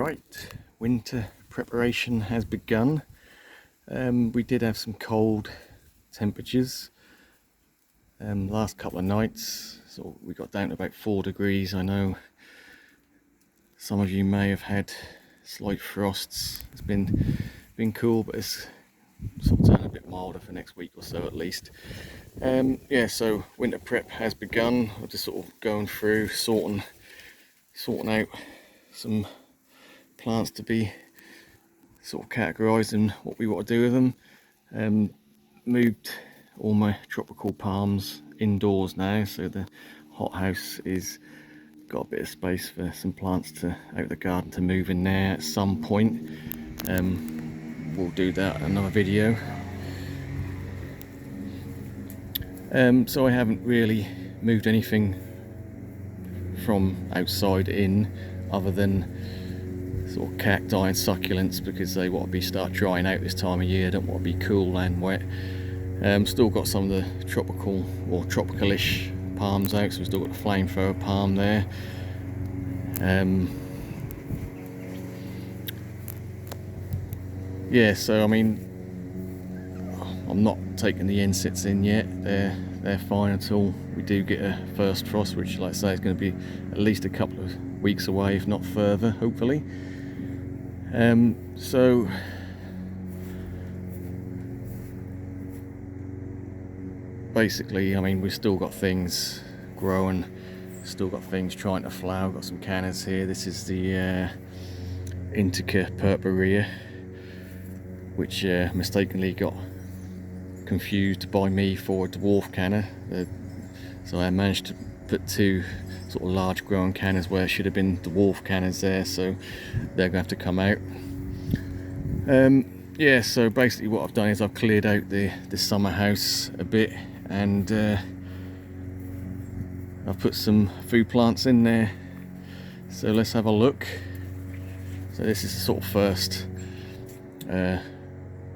Right, winter preparation has begun. We did have some cold temperatures last couple of nights, so we got down to about 4 degrees. I know some of you may have had slight frosts. It's been cool, but it's sort of turning a bit milder for next week or so at least. Yeah, so winter prep has begun. I'm just sort of going through sorting out some plants to be sort of categorised in what we want to do with them. Moved all my tropical palms indoors now, so the hothouse is got a bit of space for some plants to out of the garden to move in there at some point. We'll do that in another video. So I haven't really moved anything from outside in other than sort of cacti and succulents, because they want to start drying out this time of year. Don't want to be cool and wet. Still got some of the tropical or tropical-ish palms out, so we've still got the flamethrower palm there. Yeah, so I mean, I'm not taking the insets in yet. They're fine until we do get a first frost, which, like I say, is going to be at least a couple of weeks away, if not further, hopefully. So basically, I mean, we've still got things growing, still got things trying to flower. Got some cannas here. This is the Indica purpurea, which mistakenly got confused by me for a dwarf canna. So I managed to put two sort of large growing cannas where it should have been dwarf cannas there, so they're going to have to come out. Yeah, so basically what I've done is I've cleared out the summer house a bit, and I've put some food plants in there. So let's have a look. So this is the sort of first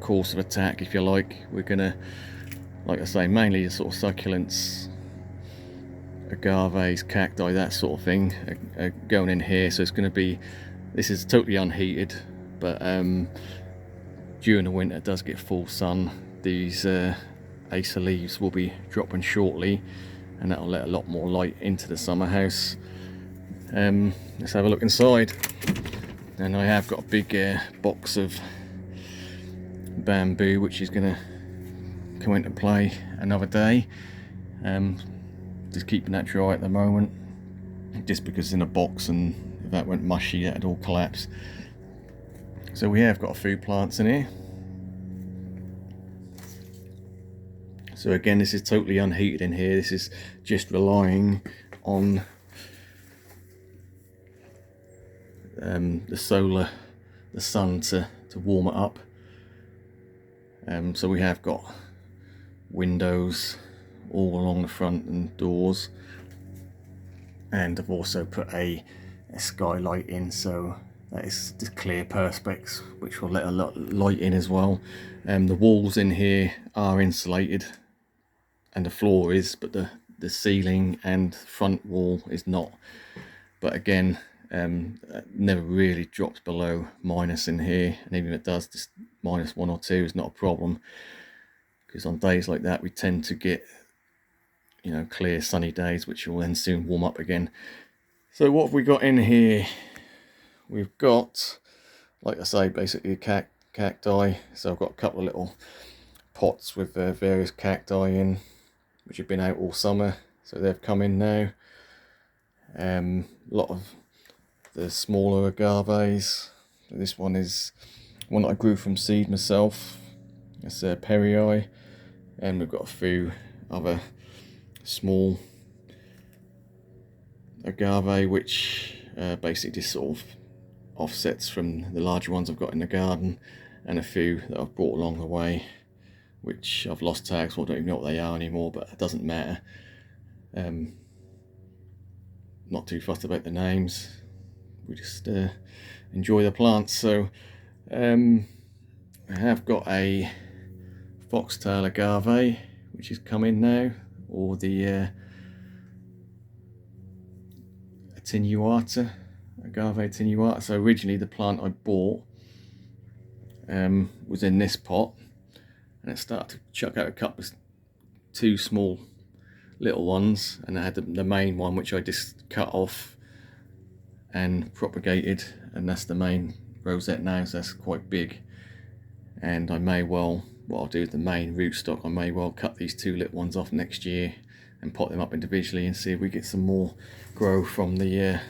course of attack, if you like. We're gonna, like I say, mainly the sort of succulents, agaves, cacti, that sort of thing are going in here. So it's going to be, this is totally unheated, but during the winter it does get full sun. These acer leaves will be dropping shortly, and that'll let a lot more light into the summer house. Let's have a look inside. And I have got a big box of bamboo, which is going to come into play another day. Just keeping that dry at the moment, just because it's in a box, and if that went mushy that'd all collapse. So we have got food plants in here. So again, this is totally unheated in here. This is just relying on the sun to warm it up. So we have got windows all along the front and doors, and I've also put a skylight in, so that is the clear perspex, which will let a lot of light in as well. The walls in here are insulated, and the floor is, but the ceiling and front wall is not. But again, never really drops below minus in here, and even if it does, just -1 or 2 is not a problem, because on days like that we tend to get, you know, clear sunny days, which will then soon warm up again. So what have we got in here? We've got, like I say, basically cacti. So I've got a couple of little pots with various cacti in, which have been out all summer, so they've come in now. A lot of the smaller agaves. This one is one that I grew from seed myself. It's a perii, and we've got a few other small agave, which basically just sort of offsets from the larger ones I've got in the garden, and a few that I've brought along the way, which I've lost tags, or don't even know what they are anymore, but it doesn't matter. Not too fussed about the names. We just enjoy the plants. So I have got a foxtail agave, which has come in now, or the attenuata agave tenuata. So originally the plant I bought was in this pot, and it started to chuck out a couple of two small little ones, and I had the main one which I just cut off and propagated, and that's the main rosette now, so that's quite big. And I may well, what I'll do with the main rootstock, I may well cut these two little ones off next year and pot them up individually and see if we get some more grow from the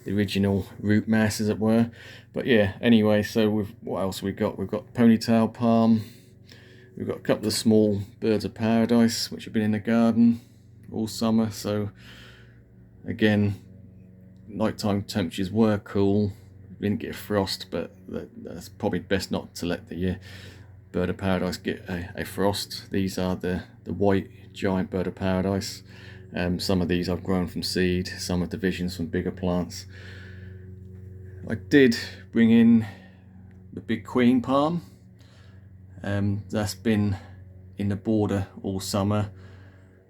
original root mass, as it were. But yeah, anyway, so what else we got? We've got ponytail palm, we've got a couple of small birds of paradise which have been in the garden all summer. So again, nighttime temperatures were cool, we didn't get a frost, but that's probably best not to let the bird of paradise get a frost. These are the white giant bird of paradise. Some of these I've grown from seed, some are divisions from bigger plants. I did bring in the big queen palm. That's been in the border all summer,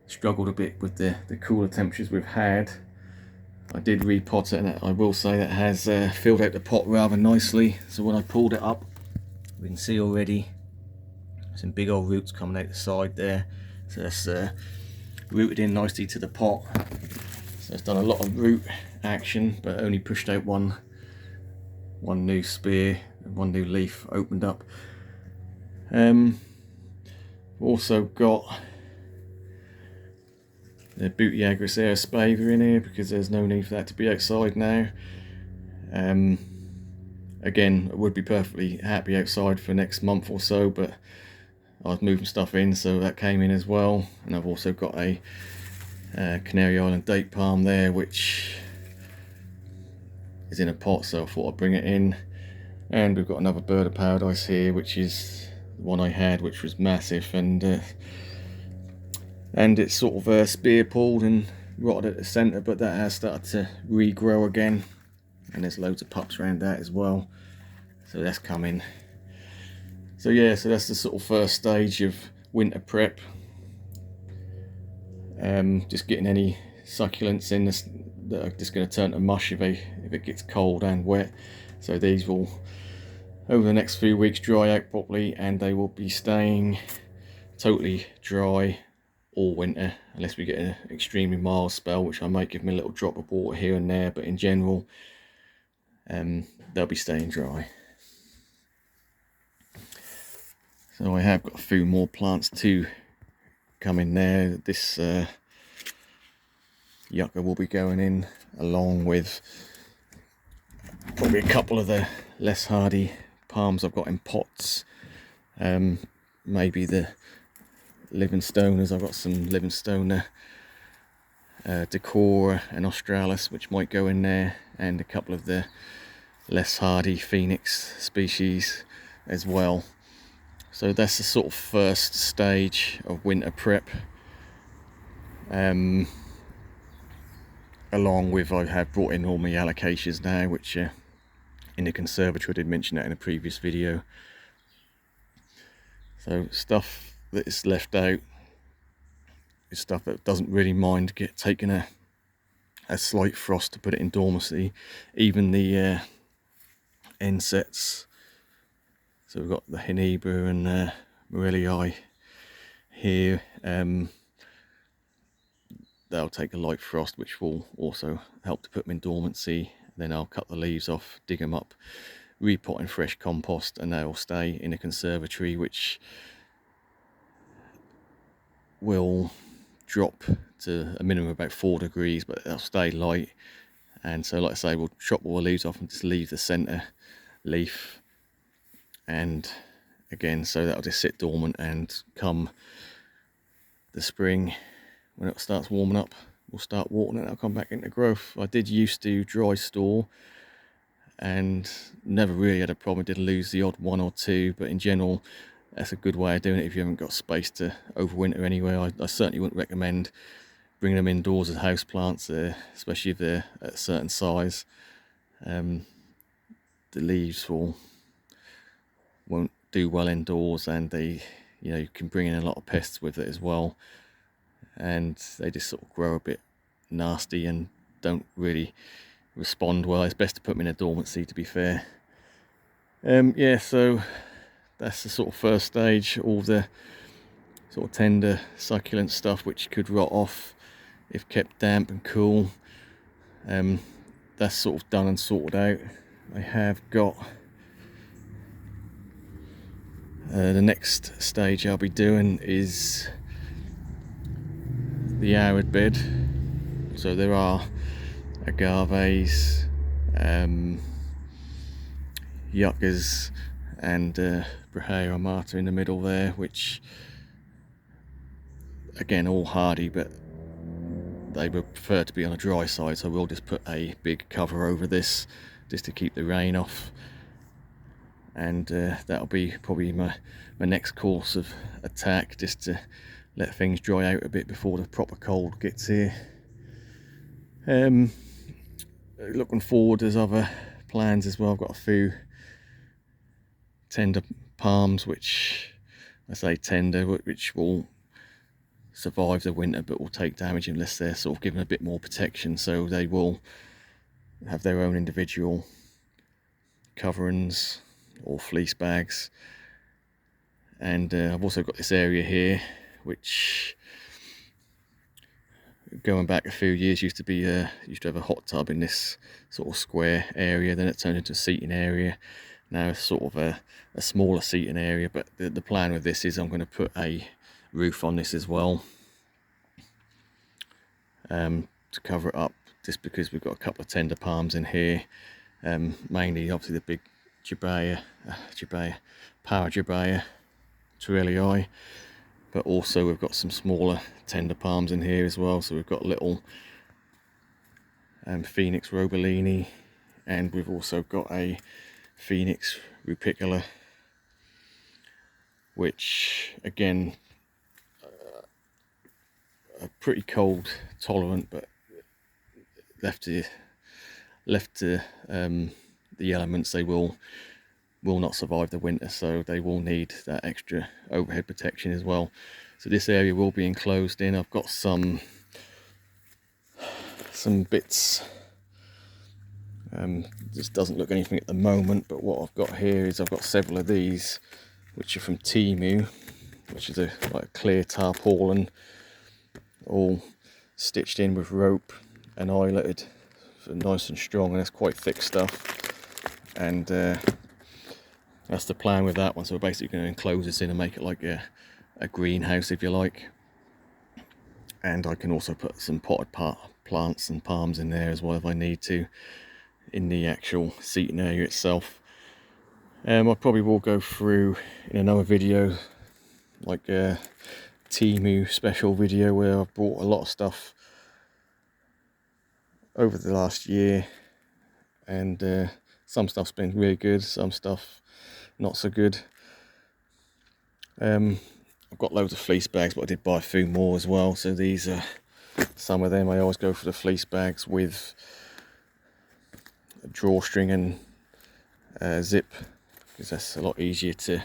struggled a bit with the cooler temperatures we've had. I did repot it, and I will say that has filled out the pot rather nicely. So when I pulled it up, we can see already some big old roots coming out the side there. So that's rooted in nicely to the pot. So it's done a lot of root action, but only pushed out one new spear and one new leaf opened up. Also got the Butiagris Späver in here because there's no need for that to be outside now. Again, I would be perfectly happy outside for next month or so, but I was moving stuff in, so that came in as well. And I've also got a Canary Island date palm there, which is in a pot, so I thought I'd bring it in. And we've got another bird of paradise here, which is the one I had, which was massive, and it's sort of spear pulled and rotted at the centre, but that has started to regrow again, and there's loads of pups around that as well, so that's coming. So yeah, so that's the sort of first stage of winter prep. Just getting any succulents in this that are just going to turn to mush if it gets cold and wet. So these will, over the next few weeks, dry out properly, and they will be staying totally dry all winter, unless we get an extremely mild spell, which I might give them a little drop of water here and there, but in general they'll be staying dry. So I have got a few more plants to come in there. This yucca will be going in, along with probably a couple of the less hardy palms I've got in pots. Maybe the Livingstoners, I've got some Livingstoner, Decora and Australis, which might go in there, and a couple of the less hardy Phoenix species as well. So that's the sort of first stage of winter prep. Along with, I have brought in all my alocasias now, which in the conservatory, I did mention that in a previous video. So stuff that is left out is stuff that doesn't really mind taking a slight frost to put it in dormancy. Even the insects. So we've got the Hineba and Morellii here. They'll take a light frost, which will also help to put them in dormancy. Then I'll cut the leaves off, dig them up, repot in fresh compost, and they'll stay in a conservatory, which will drop to a minimum of about 4 degrees, but they'll stay light. And so, like I say, we'll chop all the leaves off and just leave the centre leaf. And again, so that'll just sit dormant, and come the spring, when it starts warming up, we'll start watering it and it'll come back into growth. I did used to dry store and never really had a problem. I did lose the odd one or two, but in general that's a good way of doing it if you haven't got space to overwinter anyway. I certainly wouldn't recommend bringing them indoors as house plants, especially if they're at a certain size. The leaves won't do well indoors, and they, you can bring in a lot of pests with it as well, and they just sort of grow a bit nasty and don't really respond well. It's best to put them in a dormancy, to be fair. Yeah, so that's the sort of first stage. All the sort of tender succulent stuff which could rot off if kept damp and cool. That's sort of done and sorted out. I have got the next stage I'll be doing is the arid bed. So there are agaves, yuccas and Brahea armata in the middle there, which again all hardy, but they would prefer to be on a dry side, so we'll just put a big cover over this just to keep the rain off. And that'll be probably my next course of attack, just to let things dry out a bit before the proper cold gets here. Looking forward, there's other plans as well. I've got a few tender palms, which I say tender, which will survive the winter but will take damage unless they're sort of given a bit more protection, so they will have their own individual coverings or fleece bags. And I've also got this area here which, going back a few years, used to have a hot tub in this sort of square area. Then it turned into a seating area. Now it's sort of a smaller seating area, but the plan with this is I'm going to put a roof on this as well, to cover it up, just because we've got a couple of tender palms in here, mainly obviously the big power Jabea Torellii, but also we've got some smaller tender palms in here as well. So we've got little Phoenix Robellini, and we've also got a Phoenix Rupicola, which again are pretty cold tolerant, but left to the elements, they will not survive the winter, so they will need that extra overhead protection as well. So this area will be enclosed in. I've got some bits, this doesn't look anything at the moment, but what I've got here is I've got several of these which are from Temu, which is like a clear tarpaulin, all stitched in with rope and eyeletted, so nice and strong, and that's quite thick stuff. And that's the plan with that one. So we're basically going to enclose this in and make it like a greenhouse, if you like. And I can also put some potted plants and palms in there as well if I need to, in the actual seating area itself. I probably will go through in another video, like a Temu special video, where I've bought a lot of stuff over the last year, and some stuff's been really good, some stuff not so good. I've got loads of fleece bags, but I did buy a few more as well, so these are some of them. I always go for the fleece bags with a drawstring and zip, because that's a lot easier to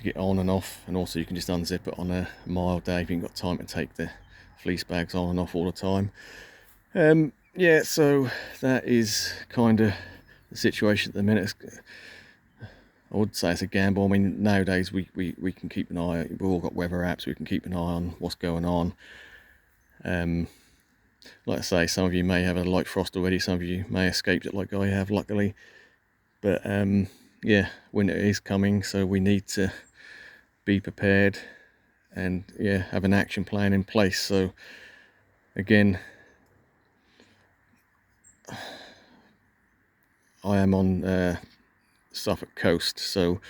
get on and off, and also you can just unzip it on a mild day if you've got time to take the fleece bags on and off all the time. Yeah, so that is kind of the situation at the minute. I would say it's a gamble. I mean, nowadays we can keep an eye, we've all got weather apps, we can keep an eye on what's going on. Like I say, some of you may have a light frost already, some of you may have escaped it like I have, luckily. But yeah, winter is coming, so we need to be prepared and yeah, have an action plan in place. So again, I am on Suffolk coast, so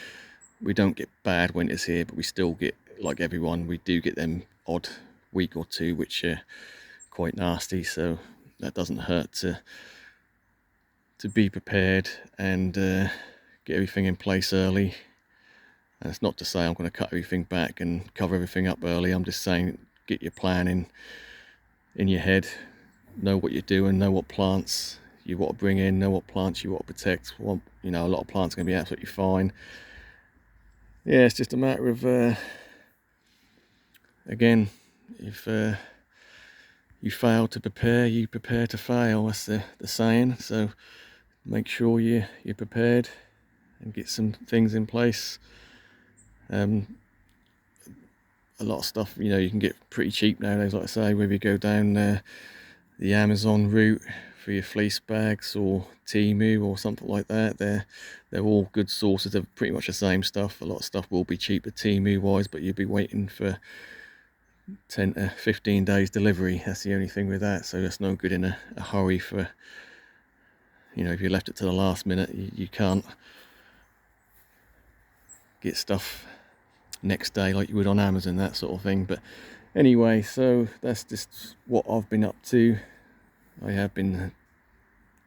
we don't get bad winters here, but we still get, like everyone, we do get them odd week or two which are quite nasty. So that doesn't hurt to be prepared and get everything in place early. And it's not to say I'm going to cut everything back and cover everything up early. I'm just saying, get your plan in your head, know what you're doing, know what plants you want to bring in, know what plants you want to protect. Well, you know, a lot of plants are going to be absolutely fine. Yeah, it's just a matter of again, if you fail to prepare, you prepare to fail. That's the saying. So make sure you're prepared and get some things in place. A lot of stuff, you know, you can get pretty cheap nowadays, like I say, whether you go down the Amazon route for your fleece bags or Temu or something like that. They're all good sources of pretty much the same stuff. A lot of stuff will be cheaper Temu wise, but you'll be waiting for 10 to 15 days delivery. That's the only thing with that, so that's no good in a hurry. For, you know, if you left it to the last minute, you can't get stuff next day like you would on Amazon, that sort of thing. But anyway, so that's just what I've been up to. I have been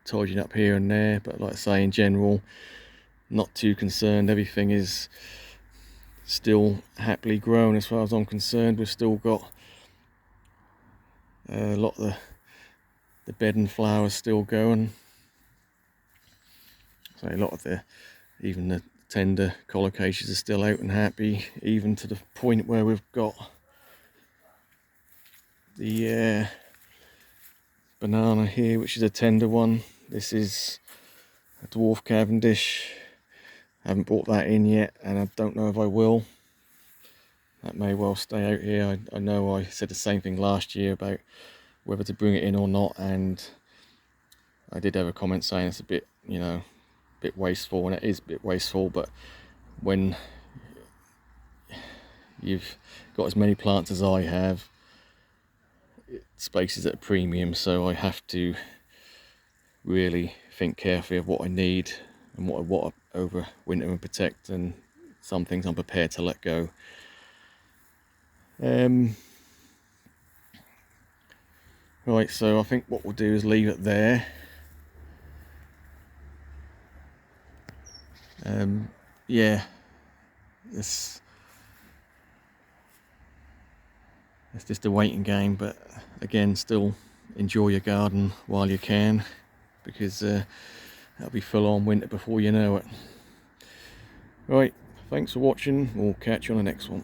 tidying up here and there, but like I say, in general, not too concerned. Everything is still happily grown as far as I'm concerned. We've still got a lot of the bed and flowers still going. So a lot of even the tender collocations are still out and happy, even to the point where we've got the banana here, which is a tender one. This is a dwarf Cavendish. I haven't brought that in yet, and I don't know if I will. That may well stay out here. I know I said the same thing last year about whether to bring it in or not, and I did have a comment saying it's a bit, you know, a bit wasteful, and it is a bit wasteful. But when you've got as many plants as I have, space is at a premium, so I have to really think carefully of what I need and what I want to overwinter and protect, and some things I'm prepared to let go. Right, so I think what we'll do is leave it there. Yeah, it's just a waiting game, but again, still enjoy your garden while you can, because that'll be full on winter before you know it. Right, thanks for watching. We'll catch you on the next one.